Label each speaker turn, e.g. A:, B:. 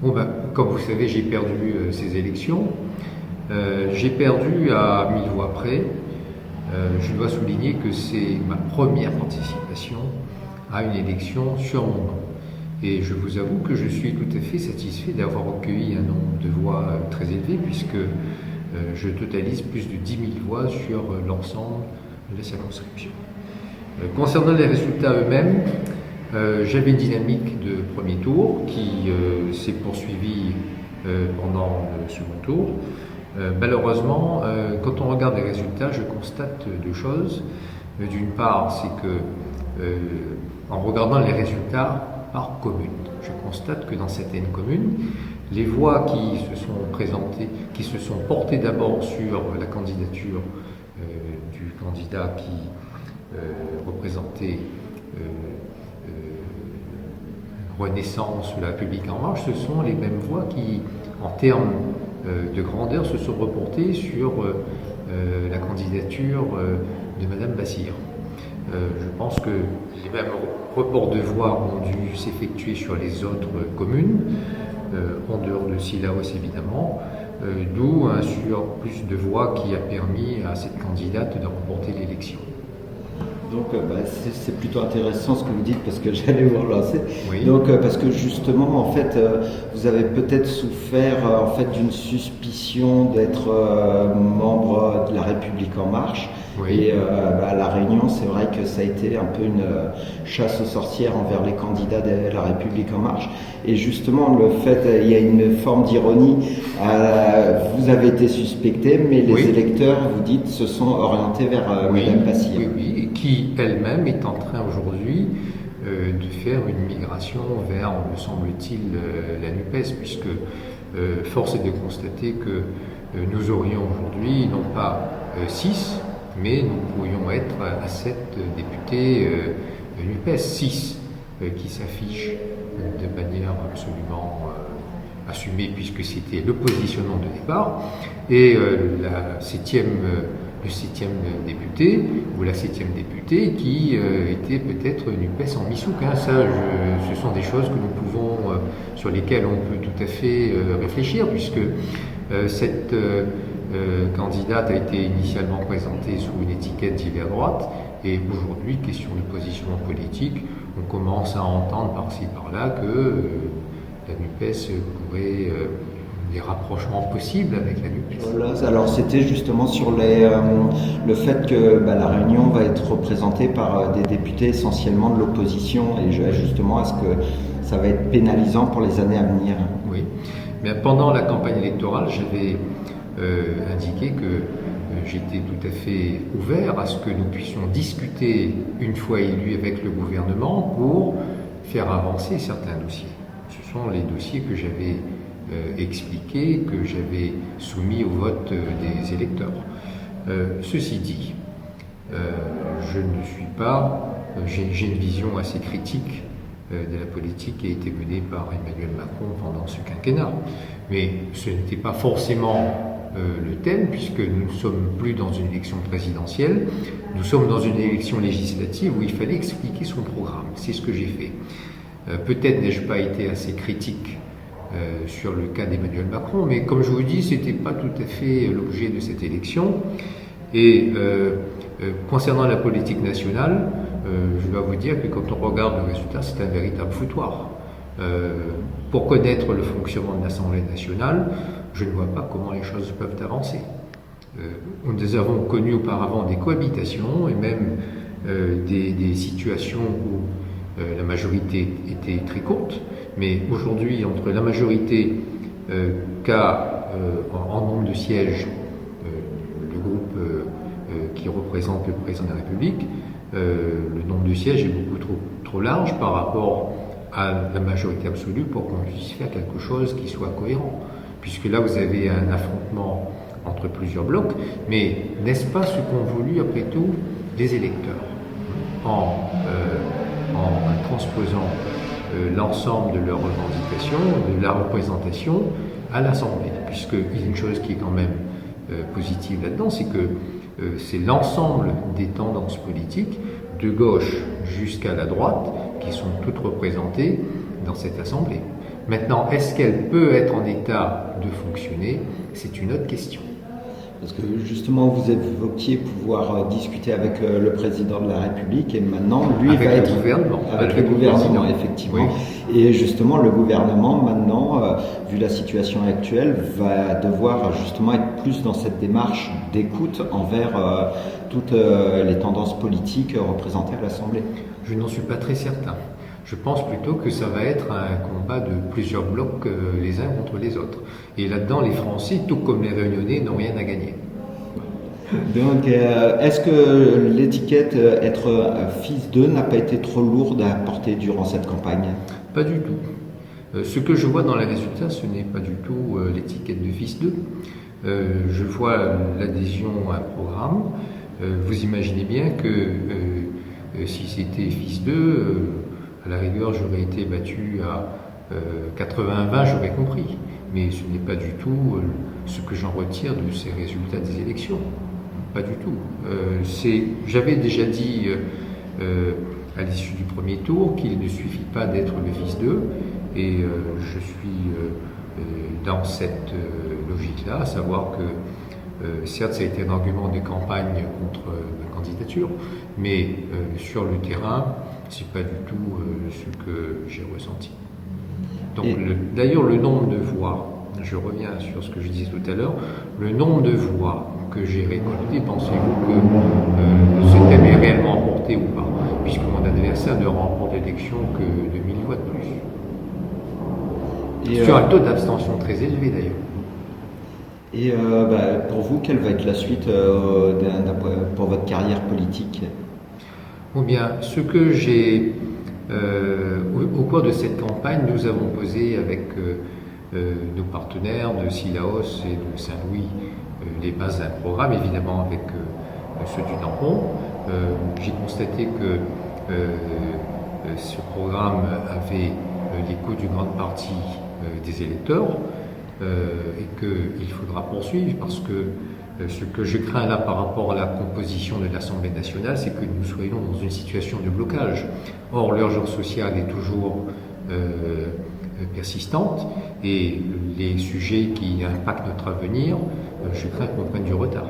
A: Bon ben, comme vous savez, j'ai perdu ces élections. J'ai perdu à 1000 voix près. Je dois souligner que c'est ma première participation à une élection sur mon nom. Et je vous avoue que je suis tout à fait satisfait d'avoir recueilli un nombre de voix très élevé, puisque je totalise plus de 10 000 voix sur l'ensemble de la circonscription. Concernant les résultats eux-mêmes, j'avais une dynamique de premier tour qui s'est poursuivie pendant le second tour. Malheureusement, quand on regarde les résultats, je constate deux choses. D'une part, c'est que en regardant les résultats par commune, je constate que dans certaines communes, les voix qui se sont présentées, qui se sont portées d'abord sur la candidature du candidat qui représentait Renaissance ou la République en marche, ce sont les mêmes voix qui, en termes de grandeur, se sont reportées sur la candidature de Madame Bassir. Je pense que les mêmes reports de voix ont dû s'effectuer sur les autres communes, en dehors de Cilaos évidemment, d'où un surplus de voix qui a permis à cette candidate de remporter l'élection.
B: Donc c'est plutôt intéressant ce que vous dites, parce que j'allais vous relancer.
A: Oui.
B: Donc parce que justement en fait vous avez peut-être souffert en fait d'une suspicion d'être membre de la République en marche.
A: Oui.
B: Et à La Réunion, c'est vrai que ça a été un peu une chasse aux sorcières envers les candidats de la République en marche. Et justement, le fait, il y a une forme d'ironie. Vous avez été suspecté, mais les électeurs, vous dites, se sont orientés vers Mme Bassir.
A: Oui, et qui elle-même est en train aujourd'hui de faire une migration vers, me semble-t-il, la NUPES, puisque force est de constater que nous aurions aujourd'hui non pas 6, mais nous pourrions être à 7 députés NUPES, 6 qui s'affichent de manière absolument assumée, puisque c'était le positionnement de départ, et le septième député, ou la 7e députée, qui était peut-être NUPES en misouk. Ce sont des choses que nous pouvons, sur lesquelles on peut tout à fait réfléchir, puisque cette candidate a été initialement présentée sous une étiquette d'hiver droite, et aujourd'hui, question de positionnement politique, on commence à entendre par-ci par-là que la NUPES pourrait des rapprochements possibles avec la NUPES.
B: Voilà, alors c'était justement sur le fait que La Réunion va être représentée par des députés essentiellement de l'opposition, et justement est-ce que ça va être pénalisant pour les années à venir?
A: Oui, mais pendant la campagne électorale, j'avais indiqué que j'étais tout à fait ouvert à ce que nous puissions discuter une fois élus avec le gouvernement pour faire avancer certains dossiers. Ce sont les dossiers que j'avais expliqués, que j'avais soumis au vote des électeurs. Ceci dit, je ne suis pas, j'ai une vision assez critique de la politique qui a été menée par Emmanuel Macron pendant ce quinquennat. Mais ce n'était pas forcément le thème, puisque nous ne sommes plus dans une élection présidentielle, nous sommes dans une élection législative où il fallait expliquer son programme. C'est ce que j'ai fait. Peut-être n'ai-je pas été assez critique sur le cas d'Emmanuel Macron, mais comme je vous dis, ce n'était pas tout à fait l'objet de cette élection. Et concernant la politique nationale, je dois vous dire que quand on regarde le résultat, c'est un véritable foutoir. Pour connaître le fonctionnement de l'Assemblée nationale, je ne vois pas comment les choses peuvent avancer. Nous avons connu auparavant des cohabitations et même des situations où la majorité était très courte, mais aujourd'hui, entre la majorité qu'a en nombre de sièges le groupe qui représente le président de la République, le nombre de sièges est beaucoup trop large par rapport à la majorité absolue pour qu'on puisse faire quelque chose qui soit cohérent. Puisque là, vous avez un affrontement entre plusieurs blocs, mais n'est-ce pas ce qu'ont voulu, après tout, les électeurs, en transposant l'ensemble de leurs revendications, de la représentation à l'Assemblée? Puisqu'il y a une chose qui est quand même positive là-dedans, c'est que c'est l'ensemble des tendances politiques, de gauche jusqu'à la droite, qui sont toutes représentées dans cette Assemblée. Maintenant, est-ce qu'elle peut être en état de fonctionner? C'est une autre question.
B: Parce que justement, vous évoquiez pouvoir discuter avec le président de la République et maintenant, lui
A: avec
B: va
A: le
B: être
A: gouvernement,
B: avec le gouvernement, effectivement.
A: Oui.
B: Et justement, le gouvernement, maintenant, vu la situation actuelle, va devoir justement être plus dans cette démarche d'écoute envers toutes les tendances politiques représentées à l'Assemblée.
A: Je n'en suis pas très certain. Je pense plutôt que ça va être un combat de plusieurs blocs les uns contre les autres. Et là-dedans, les Français, tout comme les Réunionnais, n'ont rien à gagner.
B: Donc, est-ce que l'étiquette être fils d'eux n'a pas été trop lourde à porter durant cette campagne?
A: Pas du tout. Ce que je vois dans les résultats, ce n'est pas du tout l'étiquette de fils d'eux. Je vois l'adhésion à un programme. Vous imaginez bien que si c'était fils d'eux, à la rigueur, j'aurais été battu à 80-20, j'aurais compris. Mais ce n'est pas du tout ce que j'en retire de ces résultats des élections. Pas du tout. J'avais déjà dit à l'issue du premier tour qu'il ne suffit pas d'être le fils d'eux. Et je suis dans cette logique-là, à savoir que certes, ça a été un argument de campagne contre ma candidature, mais sur le terrain, c'est pas du tout ce que j'ai ressenti. Donc, d'ailleurs, le nombre de voix, je reviens sur ce que je disais tout à l'heure, le nombre de voix que j'ai récolté, pensez-vous que ce thème est réellement emporté ou pas? Puisque mon adversaire ne remporte l'élection que de 1000 voix de plus. Sur un taux d'abstention très élevé d'ailleurs.
B: Et pour vous, quelle va être la suite pour votre carrière politique?
A: Ou bien, ce que j'ai, au cours de cette campagne, nous avons posé avec nos partenaires de Cilaos et de Saint-Louis les bases d'un programme, évidemment avec ceux du Tampon. J'ai constaté que ce programme avait l'écho d'une grande partie des électeurs et qu'il faudra poursuivre parce que ce que je crains là par rapport à la composition de l'Assemblée nationale, c'est que nous soyons dans une situation de blocage. Or, l'urgence sociale est toujours persistante et les sujets qui impactent notre avenir, je crains qu'on prenne du retard.